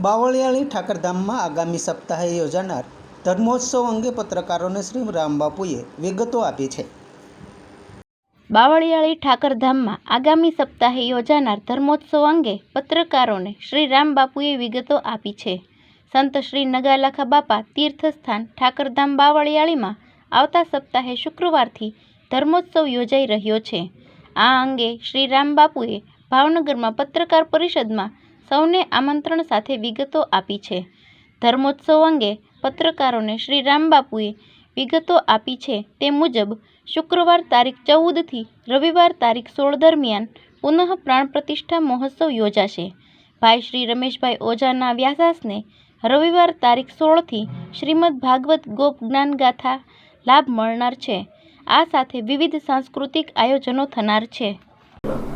બાવળિયાળી ઠાકરધામમાં આગામી સપ્તાહે યોજાનાર ધર્મોત્સવ અંગે પત્રકારોને શ્રી રામબાપુએ વિગતો આપી છે. બાવળિયાળી ઠાકરધામમાં આગામી સપ્તાહે યોજાનાર ધર્મોત્સવ અંગે પત્રકારોને શ્રી રામબાપુએ વિગતો આપી છે. સંત શ્રી નગાલાખા બાપા તીર્થસ્થાન ઠાકરધામ બાવળિયાળીમાં આવતા સપ્તાહે શુક્રવારથી ધર્મોત્સવ યોજાઈ રહ્યો છે. આ અંગે શ્રી રામબાપુએ ભાવનગરમાં પત્રકાર પરિષદમાં સૌને આમંત્રણ સાથે વિગતો આપી છે. ધર્મોત્સવ અંગે પત્રકારોને શ્રી રામબાપુએ વિગતો આપી છે. તે મુજબ શુક્રવાર તારીખ 14 થી રવિવાર તારીખ 16 દરમિયાન પુનઃ પ્રાણ પ્રતિષ્ઠા મહોત્સવ યોજાશે. ભાઈ શ્રી રમેશભાઈ ઓઝાના વ્યાસાસને રવિવાર તારીખ 16 થી શ્રીમદ ભાગવત ગોપ જ્ઞાન ગાથા લાભ મળનાર છે. આ સાથે વિવિધ સાંસ્કૃતિક આયોજનો થનાર છે.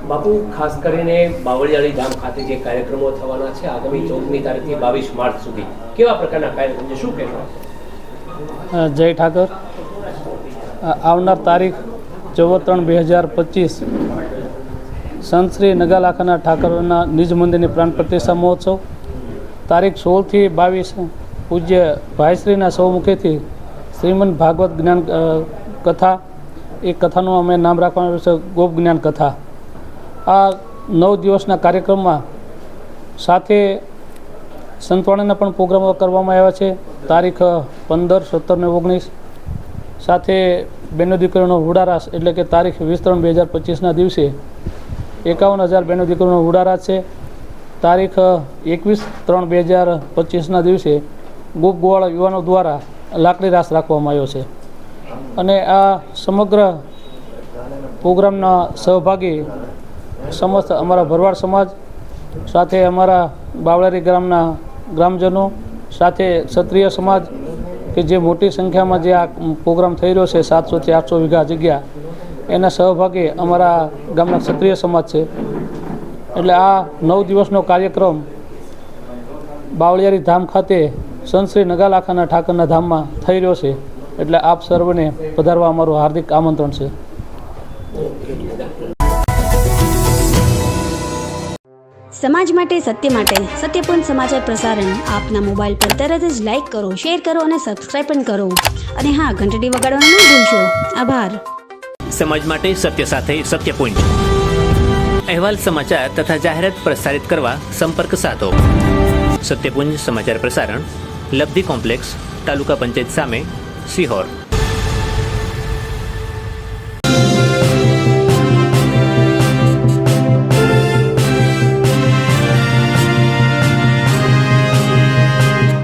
બાપુ, ખાસ કરીને બાવળિયાળી ધામ ખાતે જે કાર્યક્રમો થવાના છે આગામી 14મી તારીખથી 22 માર્ચ સુધી, કેવા પ્રકારના કાર્યક્રમ છે, શું કહેશો? જય ઠાકર. આવનાર તારીખ 14/3/2025 સંત શ્રી નગાલાખાના ઠાકરના નિજ મંદિરની પ્રાણ પ્રતિષ્ઠા મહોત્સવ, તારીખ 16 થી 22 પૂજ્ય ભાઈશ્રીના સૌમુખેથી શ્રીમદ ભાગવત જ્ઞાન કથા, એ કથાનું અમે નામ રાખવાનું છે ગોપ જ્ઞાન કથા. આ 9 દિવસના કાર્યક્રમમાં સાથે સંતવાણીના પણ પ્રોગ્રામો કરવામાં આવ્યા છે. તારીખ 15, 17 ને 19 સાથે બહેનો દીકરીઓનો હુડારાસ, એટલે કે તારીખ 20/3/2025ના દિવસે 51,000 બહેનો દીકરીઓનો હુડારાસ છે. તારીખ 21/3/2025ના દિવસે ગોપ ગોવાળા યુવાનો દ્વારા લાકડી રાસ રાખવામાં આવ્યો છે. અને આ સમગ્ર પ્રોગ્રામના સહભાગી સમસ્ત અમારા ભરવાડ સમાજ, સાથે અમારા બાવળિયાળી ગ્રામના ગ્રામજનો, સાથે ક્ષત્રિય સમાજ, કે જે મોટી સંખ્યામાં જે આ પ્રોગ્રામ થઈ રહ્યો છે, 700 થી 800 વીઘા જગ્યા, એના સહભાગી અમારા ગામના ક્ષત્રિય સમાજ છે. એટલે આ 9 દિવસનો કાર્યક્રમ બાવળિયાળી ધામ ખાતે સંત શ્રી નગાલાખાના ઠાકરના ધામમાં થઈ રહ્યો છે. એટલે આપ સર્વને પધારવા અમારું હાર્દિક આમંત્રણ છે. સમાજ માટે, સત્ય માટે, સત્યપૂર્ણ સમાચાર પ્રસારણ આપના મોબાઈલ પર તરત જ લાઈક કરો, શેર કરો અને સબસ્ક્રાઈબ પણ કરો. અને હા, ઘંટડી વગાડવાનું ન ભૂલશો. આભાર. સમાજ માટે સત્ય સાથે સત્યપૂર્ણ અહેવાલ, સમાચાર તથા જાહેરાત પ્રસારિત કરવા સંપર્ક સાધો. સત્યપુંજ સમાચાર પ્રસારણ, લબ્ધિ કોમ્પ્લેક્સ, તાલુકા પંચાયત સામે, સિહોર.